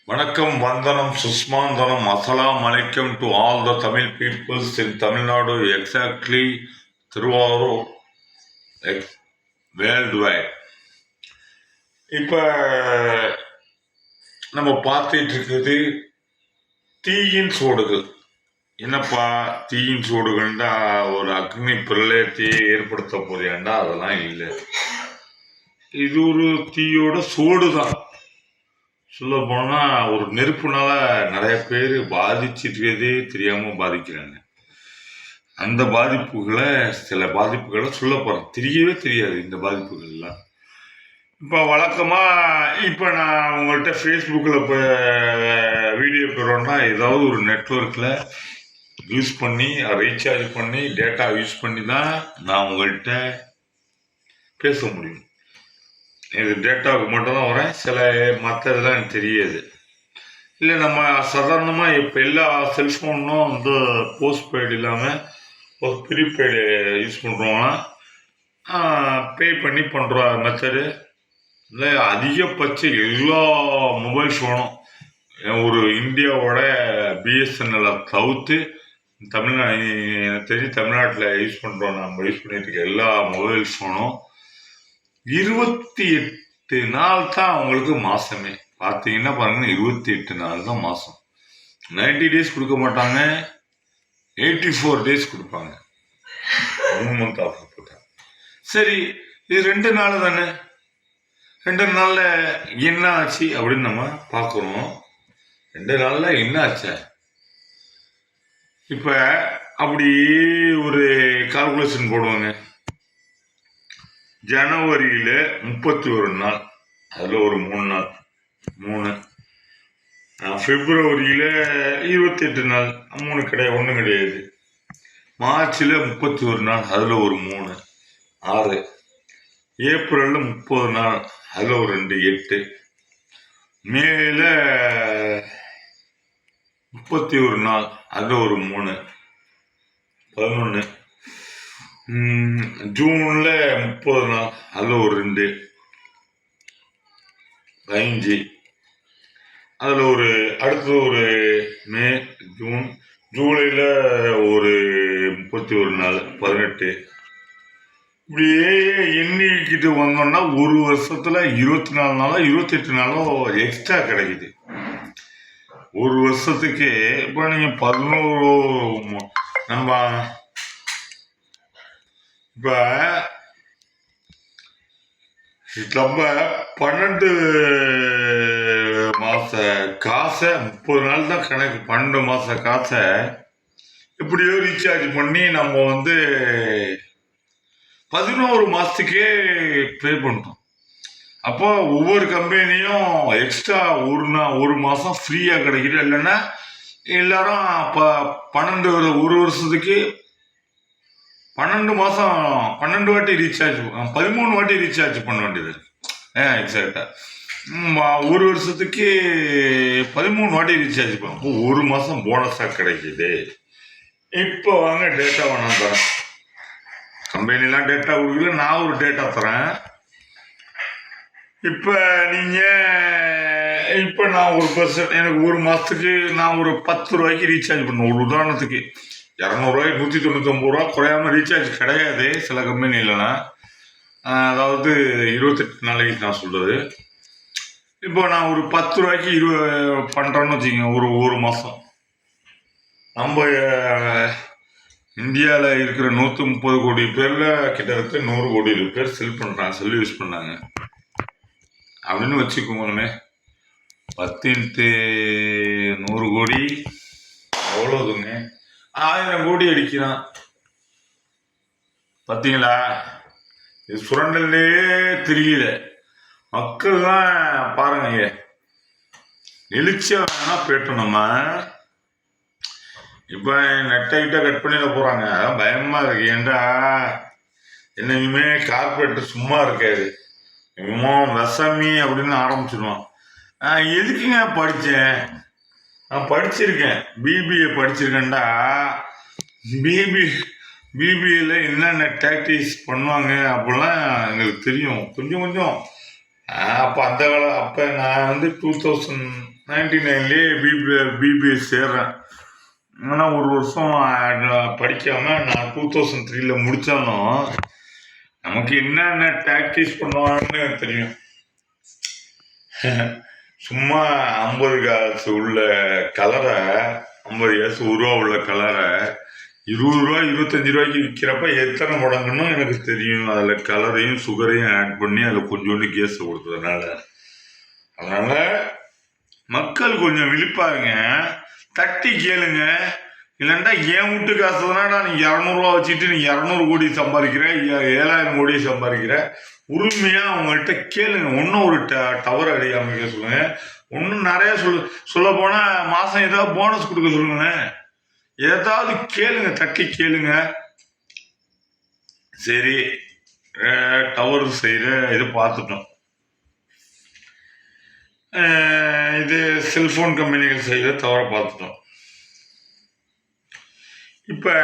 வணக்கம், வந்தனம், சுஸ்மாந்தனம், அஸ்ஸலாம் அலைக்கும் to all the Tamil peoples in Tamil Nadu, exactly Thiruvarur, world wide. இப்போ நம்ம பார்த்துட்டு இருக்குது தீயின் சூடுகள். என்னப்பா தீயின் சூடுகள்டா ஒரு அக்னி பிரளயத்தையே ஏற்படுத்த போதேண்டா? அதெல்லாம் இல்லை. இது ஒரு தீயோட சூடு தான். சொல்ல போனால் ஒரு நெருப்புனால நிறைய பேர் பாதிச்சிருக்கதே தெரியாமல் பாதிக்கிறாங்க. அந்த பாதிப்புகளை சில பாதிப்புகளை சொல்ல போகிறேன். தெரியவே தெரியாது இந்த பாதிப்புகள்லாம். இப்போ வழக்கமாக இப்போ நான் உங்கள்கிட்ட ஃபேஸ்புக்கில் இப்போ வீடியோ போடுறோன்னா ஏதாவது ஒரு நெட்ஒர்க்கில் யூஸ் பண்ணி ரீசார்ஜ் பண்ணி டேட்டா யூஸ் பண்ணி தான் நான் உங்கள்கிட்ட பேச முடியும். இது டேட்டாவுக்கு மட்டும்தான் வரேன். சில மற்ற இதெல்லாம் எனக்கு தெரியாது. இல்லை நம்ம சாதாரணமாக இப்போ எல்லா செல்ஃபோனும் வந்து போஸ்ட்பெய்டு இல்லாமல் ஒரு ப்ரீபெய்டு யூஸ் பண்ணுறோம்னா பே பண்ணி பண்ணுற மெத்தடு இல்லை. அதிகபட்சம் எல்லா மொபைல் ஃபோனும் ஒரு இந்தியாவோட பிஎஸ்என்எல்லை தவிர்த்து தமிழ்நாடு எனக்கு தெரிஞ்சு தமிழ்நாட்டில் யூஸ் பண்ணுறோம். நம்ம யூஸ் பண்ணிட்டு இருக்க எல்லா மொபைல் ஃபோனும் 28 நாள் தான் அவங்களுக்கு மாசமே. பார்த்தீங்கன்னா பாருங்க, 28 நாள் தான் மாசம். 90 டேஸ் கொடுக்க மாட்டாங்க, 84 டேஸ் கொடுப்பாங்க. 3 மந்த் ஆஃபர் போட்டாங்க. சரி, இது 2 நாள் தானே. 2 நாள்ல என்ன ஆச்சு அப்படின்னு நம்ம பார்க்குறோம். 2 நாள்ல என்ன ஆச்சு? இப்ப அப்படி ஒரு கால்குலேஷன் போடுவாங்க. ஜனவரியில 31 நாள், அதில் ஒரு 3 நாள் 3. பிப்ரவரியில 28 நாள், 3 கிடையாது, 1 கிடையாது. மார்ச்ல 31 நாள், அதில் ஒரு 3, 6. ஏப்ரல்ல 30 நாள், அதில் ஒரு 2, 8. மேல 31 நாள், அதில் ஒரு 3, 11. ஜூன்ல 30 நாள், அதில் ஒரு 2, 5. அதில் ஒரு அடுத்தது ஒரு மே, ஜூன், ஜூலையில் ஒரு 31 நாள், 18. இப்படியே எண்ணிக்கிட்டு வந்தோம்னா ஒரு வருஷத்துல 24 நாளோ 28 நாளோ எக்ஸ்ட்ரா கிடைக்குது. ஒரு வருஷத்துக்கு இப்போ நீங்கள் 11 நம்ம இப்போ நம்ம 12 மாச காசை 30 நாள் தான் கணக்கு. 12 மாச காசை எப்படியோ ரீசார்ஜ் பண்ணி நம்ம வந்து 11 மாசத்துக்கே பே பண்ணிட்டோம். அப்போ ஒவ்வொரு கம்பெனியும் எக்ஸ்ட்ரா ஒரு மாசம் ஃப்ரீயா கிடைக்குது. இல்லைன்னா எல்லாரும் 12 ஒரு வருஷத்துக்கு 12 மாசம் 12 வாட்டி ரீசார்ஜ் 13 வாட்டி ரீசார்ஜ் பண்ண வேண்டியது. எக்ஸாக்டா ஒரு வருஷத்துக்கு 13 வாட்டி ரீசார்ஜ் பண்ணும். ஒரு மாசம் போனஸா கிடைக்குது. இப்போ வாங்க டேட்டா வேணாம் தரேன். கம்பெனிலாம் டேட்டா கொடுக்கல, நான் ஒரு டேட்டா தரேன். இப்போ இப்போ நான் ஒரு பர்சன்ட் எனக்கு ஒரு மாசத்துக்கு நான் ஒரு 10 ரூபாய்க்கு ரீசார்ஜ் பண்ணுவேன். ஒரு உதாரணத்துக்கு 200 ரூபாய்க்கு 199 ரூபா குறையாம ரீசார்ஜ் கிடையாது சில கம்பெனிலனா. அதாவது 28 நாளைக்கு நான் சொல்றது. இப்போ நான் ஒரு 10 ரூபாய்க்கு பண்றேன்னு வச்சுக்கோங்க. ஒரு மாசம் நம்ம இந்தியாவில் இருக்கிற 130 கோடி பேர்ல கிட்டத்தட்ட 100 கோடி பேர் செல் யூஸ் பண்ணாங்க அப்படின்னு வச்சுக்கோங்களே. 10 × 100 கோடி எவ்வளவுதுங்க? 1000 கோடி அடிக்கிறான். பார்த்தீங்களா? இது சுரண்டல்லே தெரியல. மக்கள்லாம் பாருங்க, எழுச்சியா வேணா போயிட்டோம். நம்ம இப்ப நெட்டைகிட்ட கட் பண்ணிட போறாங்க. அதான் பயமா இருக்கு. ஏண்டா என்னைக்குமே கார்பரேட் சும்மா இருக்காது. விஷமி அப்படின்னு ஆரம்பிச்சிடுவான். எதுக்குங்க படிச்சேன்? நான் படிச்சிருக்கேன், பிபிஏ படிச்சிருக்கேன்டா. பிபிஏல என்னென்ன டாக்டிக்ஸ் பண்ணுவாங்க அப்படிலாம் எங்களுக்கு தெரியும் கொஞ்சம் கொஞ்சம். அப்போ அந்த காலம் அப்போ நான் வந்து 2000 99லேயே பிபிஎஸ் சேர்றேன். ஆனால் ஒரு வருஷம் படிக்காமல் நான் 2003 முடித்தாலும் நமக்கு என்னென்ன டாக்டிஸ் பண்ணுவான்னு தெரியும். சும்மா 50 காசு உள்ள கலரை 50 காசு ரூபா உள்ள கலரை 20 ரூபா 25 ரூபாய்க்கு விற்கிறப்ப எத்தனை மடங்குன்னு எனக்கு தெரியும். அதில் கலரையும் சுகரையும் ஆட் பண்ணி அதில் கொஞ்சோண்டு கேஸை கொடுத்ததுனால. அதனால் மக்கள் கொஞ்சம் விழிப்பாருங்க, தட்டி கேளுங்க. இல்லைன்னா என் வீட்டு காசு தானடா நீ 200 வச்சுட்டு நீ 200 கோடி சம்பாதிக்கிற, 7000 கோடி சம்பாதிக்கிற. உரிமையாக அவங்கள்ட்ட கேளுங்க. ஒன்றும் ஒரு டவர் அடி அமைக்க சொல்லுங்க. ஒன்றும் நிறைய சொல்ல போனால் மாதம் ஏதாவது போனஸ் கொடுக்க சொல்லுங்க. ஏதாவது கேளுங்க, தட்டி கேளுங்க. சரி, டவர் செய்கிற இது பார்த்துட்டோம். இது செல்போன் கம்பெனிகள் செய்கிற தவற பார்த்துட்டோம். இப்போ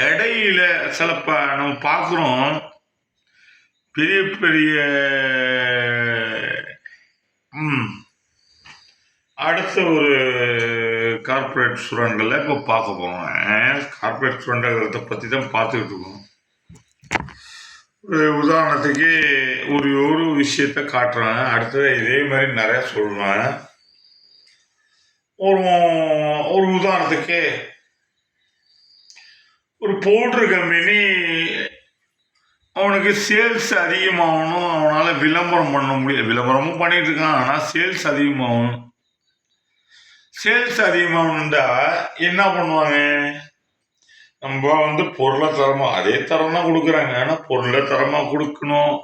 இடையில சிலப்ப நம்ம பார்க்குறோம், பெரிய பெரிய அடுத்த ஒரு கார்பரேட் சுரண்டலை இப்போ பார்க்க போகிறோம். கார்பரேட் சுரண்டல்களை பற்றி தான் பார்த்துக்கிட்டு இருக்கோம். உதாரணத்துக்கு ஒரு விஷயத்த காட்டுறேன், அடுத்தது இதே மாதிரி நிறைய சொல்கிறேன். ஒரு உதாரணத்துக்கு ஒரு பவுடர் கம்பெனி அவனுக்கு சேல்ஸ் அதிகமாகணும், அவனால் விளம்பரம் பண்ண முடியல. விளம்பரமும் பண்ணிட்டு இருக்கான், ஆனால் சேல்ஸ் அதிகமாகணும். சேல்ஸ் அதிகமாகணுண்டா என்ன பண்ணுவாங்க? நம்ம பொருளை தரமாக அதே தரம் தான் கொடுக்குறாங்க, ஆனால் பொருளை தரமாக கொடுக்கணும்,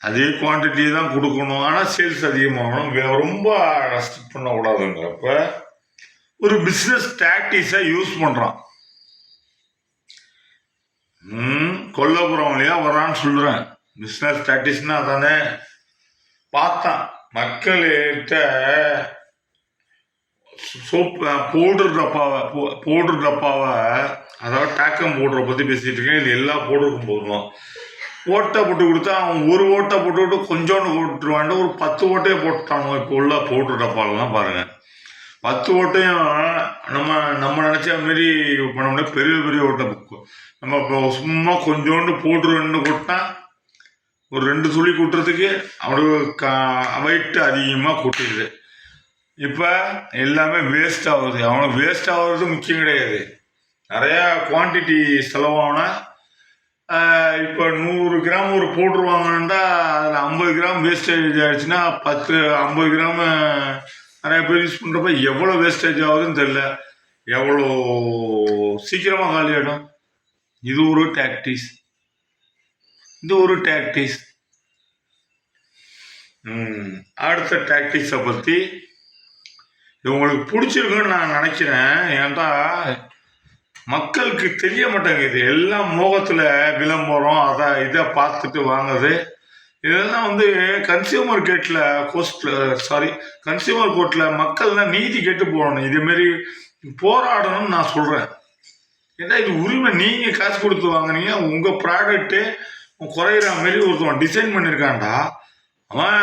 அதே குவான்டிட்டி தான் கொடுக்கணும், ஆனால் சேல்ஸ் அதிகமாகணும். ரொம்ப ரெஸ்ட்ரிக்ட் பண்ணக்கூடாதுங்கிறப்ப ஒரு பிஸ்னஸ் டாக்டிஸை யூஸ் பண்ணுறான். கொல்லப்புறம் வழியா வரான்னு சொல்கிறேன். பிஸ்னஸ் டாக்டிஸ்னா அதானே. பார்த்தான் மக்கள்கிட்ட பவுடர் டப்பாவை அதாவது டாக்கம் பவுடரை பற்றி பேசிகிட்டு இருக்கேன். இது எல்லா பவுடருக்கும் போடணும். ஓட்டை போட்டு கொடுத்தா அவன் ஒரு ஓட்டை போட்டு விட்டு கொஞ்சோண்டு போட்டுருவான்ட்டு ஒரு 10 ஓட்டையை போட்டுட்டாங்க. இப்போ உள்ள பவுடர் டப்பாலெலாம் பாருங்கள், 10 ஓட்டையும் நம்ம நினச்ச மாரி பண்ண முடியாது. பெரிய பெரிய ஓட்டை புக்கு நம்ம இப்போ சும்மா கொஞ்சோண்டு போட்டுருன்னு கொட்டினா ஒரு 2 துளி கொட்டுறதுக்கு அவனுக்கு வெயிட்டு அதிகமாக கொட்டிடுது. இப்போ எல்லாமே வேஸ்ட் ஆகுது. அவனுக்கு வேஸ்ட் ஆகுறது முக்கியம் கிடையாது, நிறையா குவான்டிட்டி செலவானா. இப்போ 100 கிராம் ஒரு பவுடர் வாங்கினா அதில் 50 கிராம் வேஸ்டேஜ் ஆகிடுச்சுன்னா 50 கிராம் நிறைய பேர் யூஸ் பண்ணுறப்ப எவ்வளோ வேஸ்டேஜ் ஆகுதுன்னு தெரியல, எவ்வளோ சீக்கிரமாக காலி ஆகிடும். இது ஒரு டாக்டிஸ். அடுத்த டாக்டிக்ஸை பற்றி உங்களுக்கு பிடிச்சிருக்குன்னு நான் நினைக்கிறேன். ஏன்டா மக்களுக்கு தெரிய மாட்டேங்குது, எல்லாம் மோகத்தில் விளம்பரம் அதை இதை பார்த்துட்டு வாங்குது. இதெல்லாம் கன்சியூமர் கோர்ட்டில் மக்கள்லாம் நீதி கேட்டு போகணும். இதேமாரி போராடணும்னு நான் சொல்கிறேன். ஏன்னா இது உரிமை. நீங்கள் காசு கொடுத்து வாங்கினீங்க, உங்கள் ப்ராடக்ட்டு குறையிற மாரி ஒருத்தவன் டிசைன் பண்ணியிருக்கான்டா. அவன்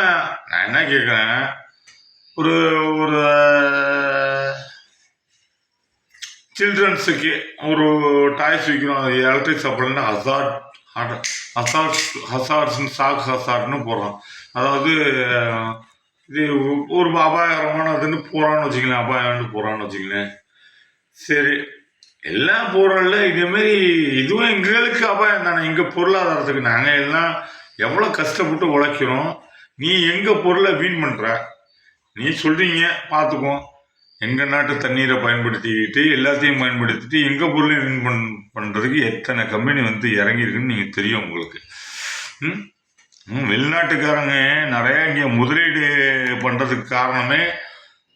நான் என்ன கேட்குறேன், ஒரு சில்ட்ரன்ஸுக்கு ஒரு டாய்ஸ் விற்கிறோம், அது எலக்ட்ரிக் சாப்பிட்லன்னா ஹசார்ட்னு போடுறான். அதாவது இது ஒரு அபாயகரமானதுன்னு போகிறான்னு வச்சுக்கலாம், அபாயம்னு போகிறான்னு வச்சுக்கலாம். சரி, எல்லா பொருளில் இதேமாரி இதுவும் எங்களுக்கு அபாயம் தானே. எங்கள் பொருளாதாரத்துக்கு நாங்கள் எல்லாம் எவ்வளோ கஷ்டப்பட்டு உழைக்கிறோம். நீ எங்கள் பொருளை வீண் பண்ணுற. நீ சொல்கிறீங்க பார்த்துக்கோ, எங்கள் நாட்டு தண்ணீரை பயன்படுத்திக்கிட்டு எல்லாத்தையும் பயன்படுத்திட்டு எங்கள் பொருளை வீண் பண்ணுறதுக்கு எத்தனை கம்பெனி இறங்கியிருக்குன்னு நீங்கள் தெரியும் உங்களுக்கு. வெளிநாட்டுக்காரங்க நிறையா இங்கே முதலீடு பண்ணுறதுக்கு காரணமே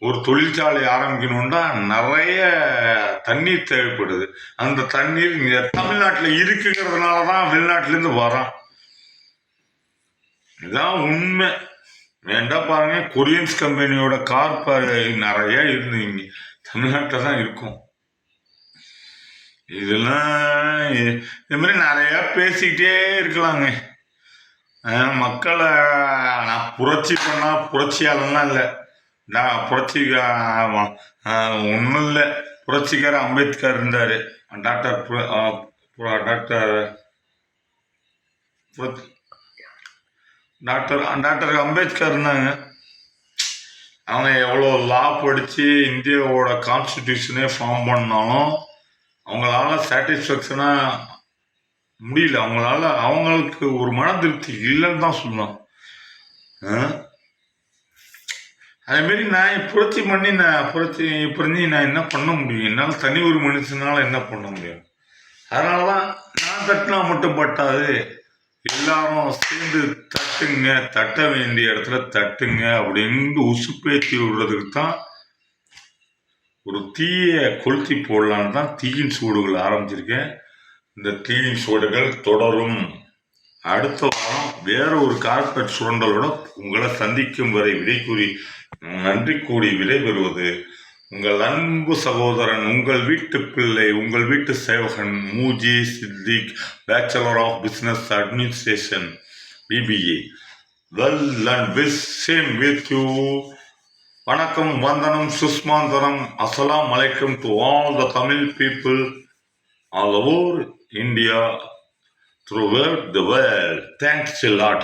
ஒரு தொழிற்சாலை ஆரம்பிக்கணும்னா நிறைய தண்ணீர் தேவைப்படுது. அந்த தண்ணீர் இங்கே தமிழ்நாட்டில் இருக்குங்கிறதுனால தான் வெளிநாட்டிலேருந்து வரான். இதுதான் உண்மை. வேண்டாம் பாருங்க, கொரியன்ஸ் கம்பெனியோட கார் நிறைய இங்கே தமிழ்நாட்டில் தான் இருக்கும். இதெல்லாம் இது மாதிரி நிறையா பேசிக்கிட்டே இருக்கலாங்க. மக்களை நான் புரட்சி பண்ணா புரட்சியாளர்லாம் இல்லை. நான் புரட்சி ஒன்றும் இல்லை. புரட்சிக்கார அம்பேத்கர் இருந்தார். Doctor doctor doctor doctor Ambedkar இருந்தாங்க. அவங்க எவ்வளோ லா படித்து இந்தியாவோட கான்ஸ்டிடியூஷனே ஃபார்ம் பண்ணாலும் அவங்களால சாட்டிஸ்ஃபேக்ஷனாக முடியல. அவங்களுக்கு ஒரு மன திருப்தி இல்லைன்னு தான் சொல்லலாம். அதேமாரி நான் புரட்சி பண்ணி நான் என்ன பண்ண முடியும்? என்னால் தனி ஒரு மனுஷனால என்ன பண்ண முடியும்? அதனால தான் நான் தட்டினா மட்டும் பட்டாது, எல்லாரும் சேர்ந்து தட்டுங்க, தட்ட வேண்டிய இடத்துல தட்டுங்க அப்படின்னு உசுப்பேற்றி விடுறதுக்கு தான் ஒரு தீயை கொளுத்தி போடலான்னு தான் தீயின் சூடுகள் ஆரம்பிச்சிருக்கேன். இந்த தீயின் சூடுகள் தொடரும். அடுத்த வாரம் வேற ஒரு கார்பரேட் சுரண்டலோட உங்களை சந்திக்கும் வரை நன்றி கூறி விடைபெறுவது உங்கள் அன்பு சகோதரன், உங்கள் வீட்டு பிள்ளை, உங்கள் வீட்டு சேவகன் Mooji Siddique, bachelor of business administration, BBA. Well and wish same with you. வணக்கம், வந்தனம், சுஷ்மாந்தனம், அஸ்ஸலாமு அலைக்கும் to all the Tamil people all over India, throughout the world. Thanks a lot.